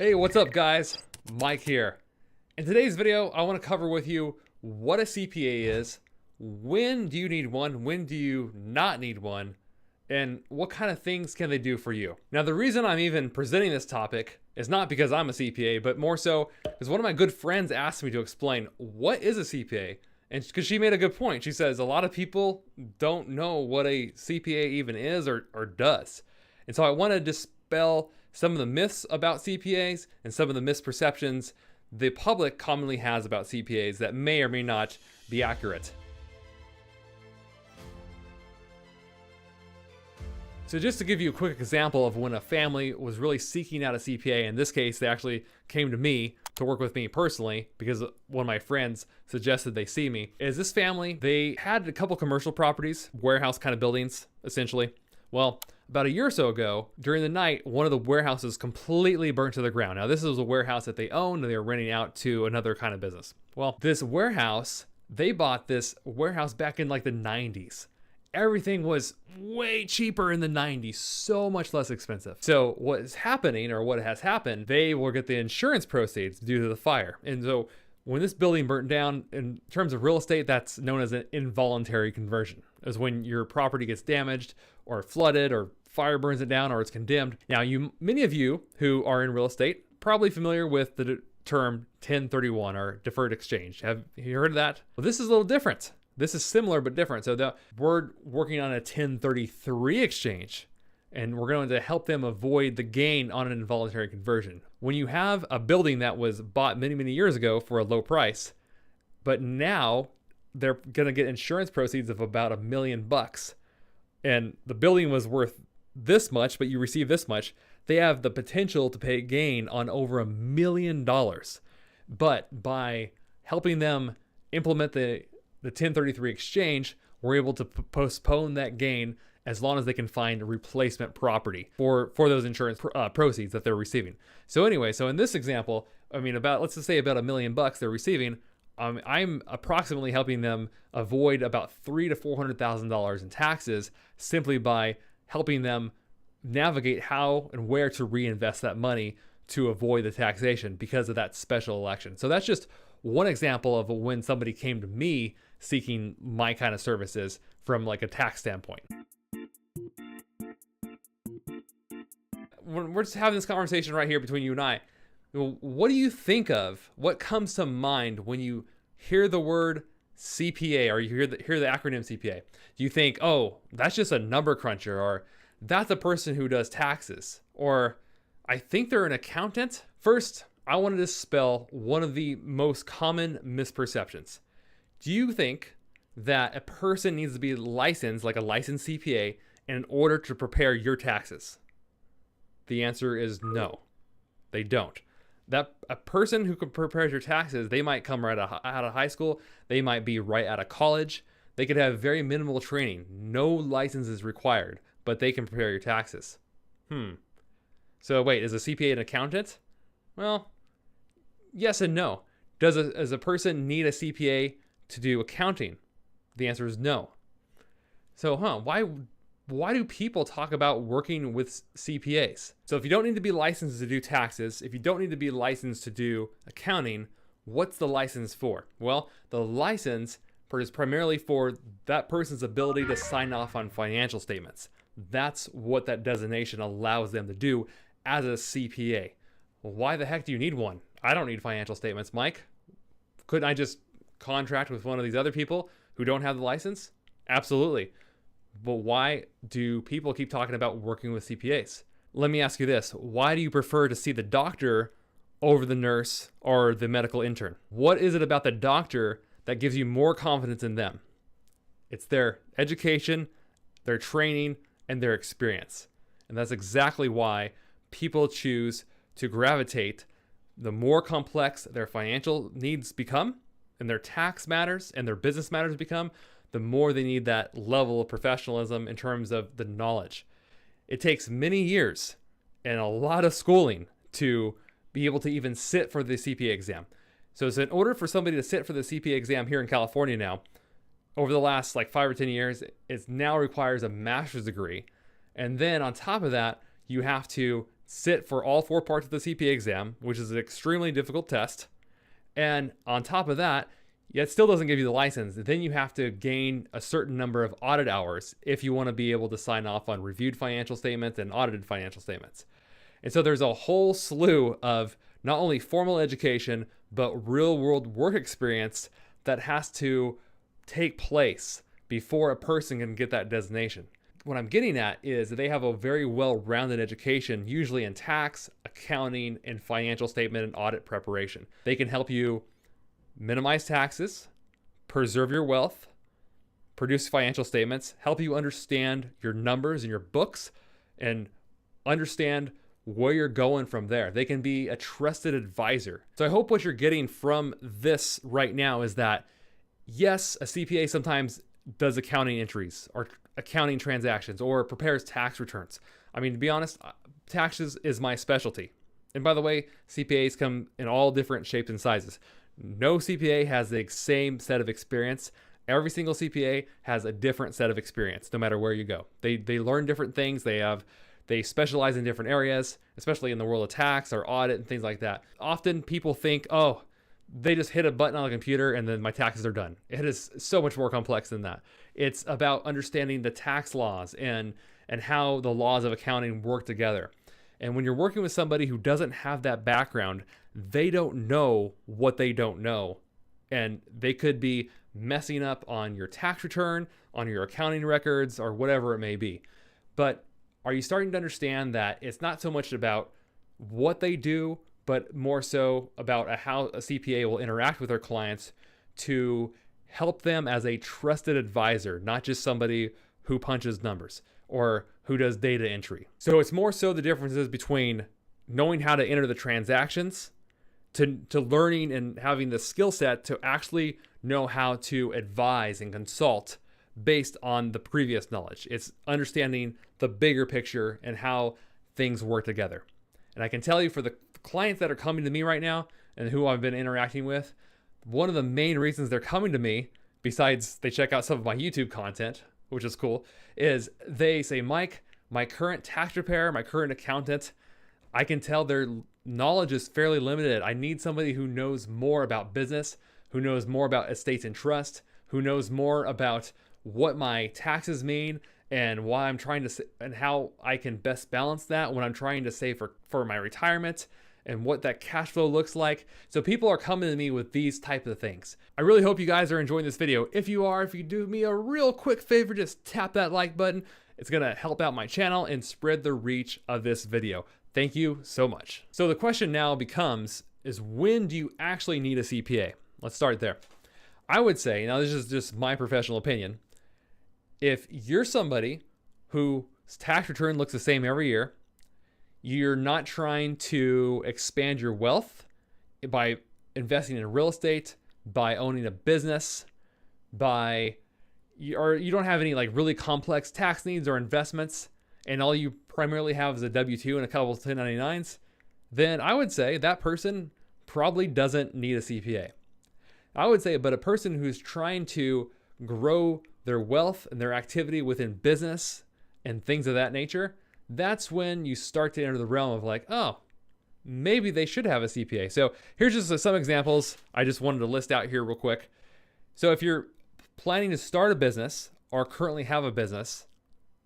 Hey, what's up guys? Mike here. In today's video, I want to cover with you what a CPA is, when do you need one, when do you not need one, and what kind of things can they do for you. Now, the reason I'm even presenting this topic is not because I'm a CPA, but more so because one of my good friends asked me to explain what is a CPA, and because she made a good point. She says a lot of people don't know what a CPA even is or does. And so I want to dispel some of the myths about CPAs and some of the misperceptions the public commonly has about CPAs that may or may not be accurate. So just to give you a quick example of when a family was really seeking out a CPA, in this case, they actually came to me to work with me personally because one of my friends suggested they see me, is this family, they had a couple commercial properties, warehouse kind of buildings, essentially. Well, about a year or so ago, during the night, one of the warehouses completely burnt to the ground. Now, this was a warehouse that they owned and they were renting out to another kind of business. Well, this warehouse, they bought this warehouse back in like the 90s. Everything was way cheaper in the 90s, so much less expensive. So what is happening, or what has happened, they will get the insurance proceeds due to the fire. And so when this building burnt down, in terms of real estate, that's known as an involuntary conversion. Is when your property gets damaged or flooded or fire burns it down or it's condemned. Now, many of you who are in real estate probably familiar with the term 1031 or deferred exchange. Have you heard of that? Well, this is a little different. This is similar but different. So we're working on a 1033 exchange, and we're going to help them avoid the gain on an involuntary conversion. When you have a building that was bought many, many years ago for a low price, but now they're going to get insurance proceeds of about $1 million, and the building was worth this much, but you receive this much, they have the potential to pay gain on over $1 million. But by helping them implement the 1033 exchange, we're able to postpone that gain as long as they can find a replacement property for those insurance proceeds that they're receiving. So anyway, so in this example, I mean, let's just say about $1 million they're receiving. I'm approximately helping them avoid about $300,000 to $400,000 in taxes simply by helping them navigate how and where to reinvest that money to avoid the taxation because of that special election. So that's just one example of when somebody came to me seeking my kind of services from like a tax standpoint. When we're just having this conversation right here between you and I, what do you think of? What comes to mind when you hear the word CPA or you hear the acronym CPA? Do you think, oh, that's just a number cruncher, or that's a person who does taxes, or I think they're an accountant? First, I want to dispel one of the most common misperceptions. Do you think that a person needs to be licensed, like a licensed CPA, in order to prepare your taxes? The answer is no, they don't. That a person who can prepare your taxes, they might come right out of high school, they might be right out of college, they could have very minimal training, no license is required, but they can prepare your taxes. So wait, is a CPA an accountant? Well, yes and no. Does a person need a CPA to do accounting? The answer is no. So, why do people talk about working with CPAs? So if you don't need to be licensed to do taxes, if you don't need to be licensed to do accounting, what's the license for? Well, the license is primarily for that person's ability to sign off on financial statements. That's what that designation allows them to do as a CPA. Well, why the heck do you need one? I don't need financial statements, Mike. Couldn't I just contract with one of these other people who don't have the license? Absolutely. But why do people keep talking about working with CPAs? Let me ask you this. Why do you prefer to see the doctor over the nurse or the medical intern? What is it about the doctor that gives you more confidence in them? It's their education, their training, and their experience. And that's exactly why people choose to gravitate. The more complex their financial needs become, and their tax matters and their business matters become, the more they need that level of professionalism in terms of the knowledge. It takes many years and a lot of schooling to be able to even sit for the CPA exam. So in order for somebody to sit for the CPA exam here in California now, over the last like 5 or 10 years, it now requires a master's degree. And then on top of that, you have to sit for all 4 parts of the CPA exam, which is an extremely difficult test. And on top of that, it still doesn't give you the license. Then you have to gain a certain number of audit hours if you want to be able to sign off on reviewed financial statements and audited financial statements. And so there's a whole slew of not only formal education, but real world work experience that has to take place before a person can get that designation. What I'm getting at is that they have a very well-rounded education, usually in tax, accounting, and financial statement and audit preparation. They can help you minimize taxes, preserve your wealth, produce financial statements, help you understand your numbers and your books, and understand where you're going from there. They can be a trusted advisor. So I hope what you're getting from this right now is that, yes, a CPA sometimes does accounting entries or accounting transactions or prepares tax returns. I mean, to be honest, taxes is my specialty. And by the way, CPAs come in all different shapes and sizes. No CPA has the same set of experience. Every single CPA has a different set of experience, no matter where you go. They learn different things. They specialize in different areas, especially in the world of tax or audit and things like that. Often people think, oh, they just hit a button on a computer and then my taxes are done. It is so much more complex than that. It's about understanding the tax laws and how the laws of accounting work together. And when you're working with somebody who doesn't have that background, they don't know what they don't know. And they could be messing up on your tax return, on your accounting records, or whatever it may be. But are you starting to understand that it's not so much about what they do, but more so about how a CPA will interact with their clients to help them as a trusted advisor, not just somebody who punches numbers or who does data entry. So it's more so the differences between knowing how to enter the transactions to learning and having the skill set to actually know how to advise and consult based on the previous knowledge. It's understanding the bigger picture and how things work together. And I can tell you, for the clients that are coming to me right now and who I've been interacting with, one of the main reasons they're coming to me, besides they check out some of my YouTube content, which is cool, is they say, Mike, my current tax preparer, my current accountant, I can tell their knowledge is fairly limited. I need somebody who knows more about business, who knows more about estates and trust, who knows more about what my taxes mean and why I'm trying to, and how I can best balance that when I'm trying to save for my retirement, and what that cash flow looks like. So people are coming to me with these type of things. I really hope you guys are enjoying this video. If you are, if you do me a real quick favor, just tap that like button. It's gonna help out my channel and spread the reach of this video. Thank you so much. So the question now becomes, is when do you actually need a CPA? Let's start there. I would say, now this is just my professional opinion, if you're somebody whose tax return looks the same every year, you're not trying to expand your wealth by investing in real estate, by owning a business, or you don't have any like really complex tax needs or investments, and all you primarily have is a W-2 and a couple of 1099s, then I would say that person probably doesn't need a CPA. I would say, but a person who's trying to grow their wealth and their activity within business and things of that nature, that's when you start to enter the realm of like, oh, maybe they should have a CPA. So here's just some examples I just wanted to list out here real quick. So if you're planning to start a business or currently have a business,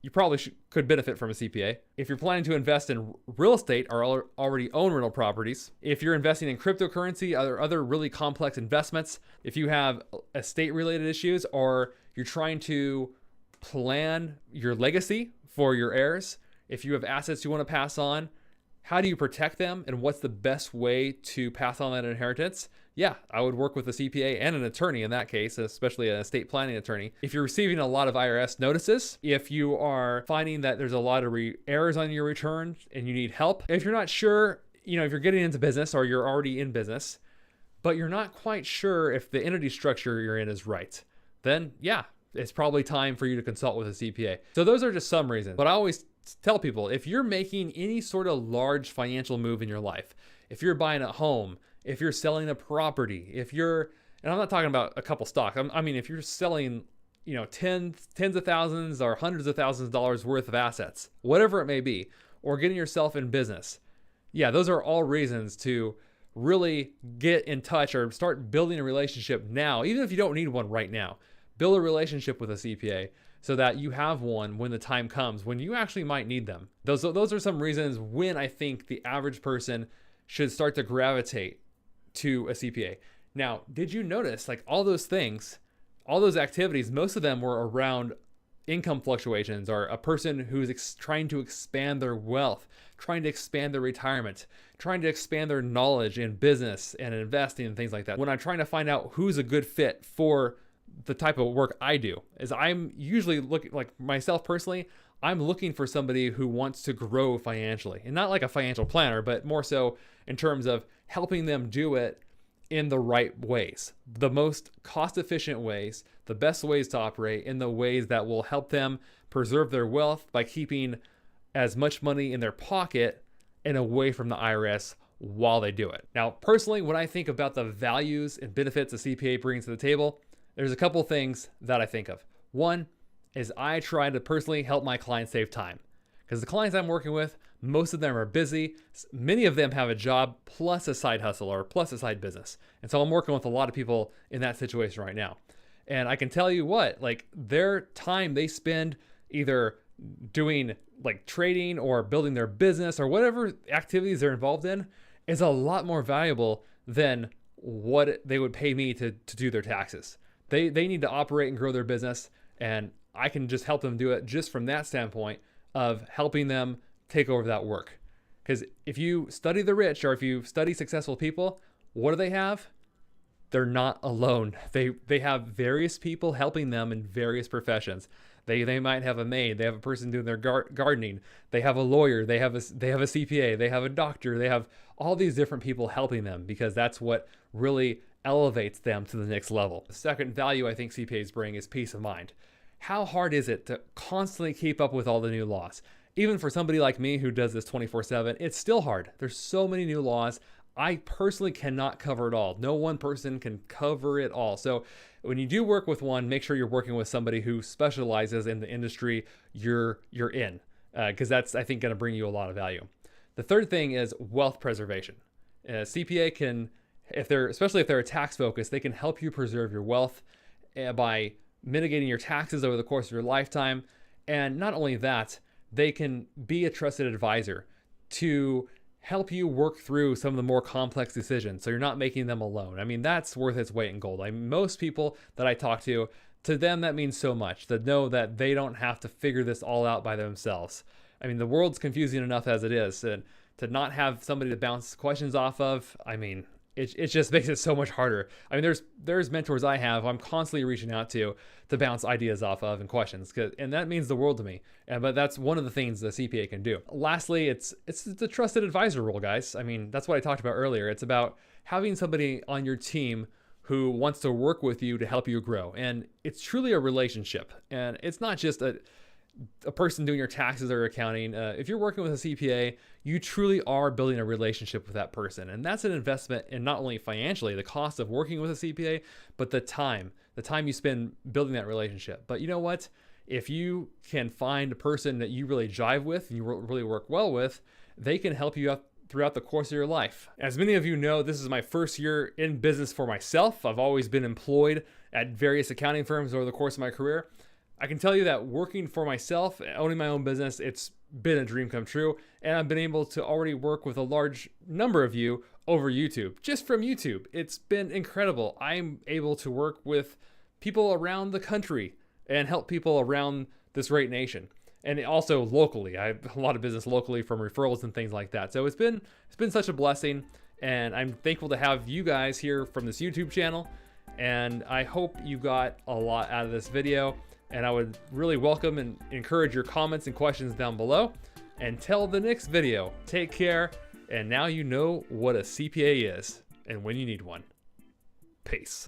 you probably could benefit from a CPA. If you're planning to invest in real estate or already own rental properties, if you're investing in cryptocurrency or other really complex investments, if you have estate related issues, or you're trying to plan your legacy for your heirs, if you have assets you want to pass on, how do you protect them and what's the best way to pass on that inheritance? Yeah, I would work with a CPA and an attorney in that case, especially an estate planning attorney. If you're receiving a lot of IRS notices, if you are finding that there's a lot of errors on your return and you need help, if you're not sure, if you're getting into business or you're already in business, but you're not quite sure if the entity structure you're in is right, then yeah, it's probably time for you to consult with a CPA. So those are just some reasons. But I always tell people, if you're making any sort of large financial move in your life, if you're buying a home, if you're selling a property, and I'm not talking about a couple stocks, I mean, if you're selling, tens of thousands or hundreds of thousands of dollars worth of assets, whatever it may be, or getting yourself in business. Yeah, those are all reasons to really get in touch or start building a relationship now, even if you don't need one right now. Build a relationship with a CPA so that you have one when the time comes, when you actually might need them. Those are some reasons when I think the average person should start to gravitate to a CPA. Now, did you notice like all those things, all those activities, most of them were around income fluctuations, or a person who's trying to expand their wealth, trying to expand their retirement, trying to expand their knowledge in business and investing and things like that. When I'm trying to find out who's a good fit for the type of work I do, is I'm usually looking, like myself personally, I'm looking for somebody who wants to grow financially, and not like a financial planner, but more so in terms of helping them do it in the right ways, the most cost-efficient ways, the best ways to operate, in the ways that will help them preserve their wealth by keeping as much money in their pocket and away from the IRS while they do it. Now, personally, when I think about the values and benefits a CPA brings to the table, there's a couple things that I think of. One is I try to personally help my clients save time, because the clients I'm working with, most of them are busy. Many of them have a job plus a side hustle or plus a side business. And so I'm working with a lot of people in that situation right now. And I can tell you what, like their time they spend either doing like trading or building their business or whatever activities they're involved in is a lot more valuable than what they would pay me to do their taxes. They need to operate and grow their business, and I can just help them do it just from that standpoint of helping them take over that work. Because if you study the rich, or if you study successful people, what do they have? They're not alone. They have various people helping them in various professions. They might have a maid, they have a person doing their gardening, they have a lawyer, they have a CPA, they have a doctor, they have all these different people helping them, because that's what really elevates them to the next level. The second value I think CPAs bring is peace of mind. How hard is it to constantly keep up with all the new laws? Even for somebody like me who does this 24/7, it's still hard. There's so many new laws. I personally cannot cover it all. No one person can cover it all. So when you do work with one, make sure you're working with somebody who specializes in the industry you're in, because that's, I think, going to bring you a lot of value. The third thing is wealth preservation. CPA can, especially if they're tax focused, they can help you preserve your wealth by mitigating your taxes over the course of your lifetime. And not only that, they can be a trusted advisor to help you work through some of the more complex decisions, so you're not making them alone. I mean, that's worth its weight in gold. Most people that I talk to them that means so much, to know that they don't have to figure this all out by themselves. I mean, the world's confusing enough as it is, and to not have somebody to bounce questions off of, I mean, it just makes it so much harder. I mean, there's mentors I have I'm constantly reaching out to bounce ideas off of and questions, and that means the world to me. But that's one of the things the CPA can do. Lastly, it's the trusted advisor role, guys. I mean, that's what I talked about earlier. It's about having somebody on your team who wants to work with you to help you grow, and it's truly a relationship. And it's not just a person doing your taxes or accounting. If you're working with a CPA, you truly are building a relationship with that person. And that's an investment in not only financially, the cost of working with a CPA, but the time you spend building that relationship. But you know what? If you can find a person that you really jive with and you really work well with, they can help you out throughout the course of your life. As many of you know, this is my first year in business for myself. I've always been employed at various accounting firms over the course of my career. I can tell you that working for myself, owning my own business, it's been a dream come true. And I've been able to already work with a large number of you over YouTube, just from YouTube. It's been incredible. I'm able to work with people around the country and help people around this great nation. And also locally. I have a lot of business locally from referrals and things like that. So it's been such a blessing. And I'm thankful to have you guys here from this YouTube channel. And I hope you got a lot out of this video. And I would really welcome and encourage your comments and questions down below. Until the next video, take care. And now you know what a CPA is and when you need one. Peace.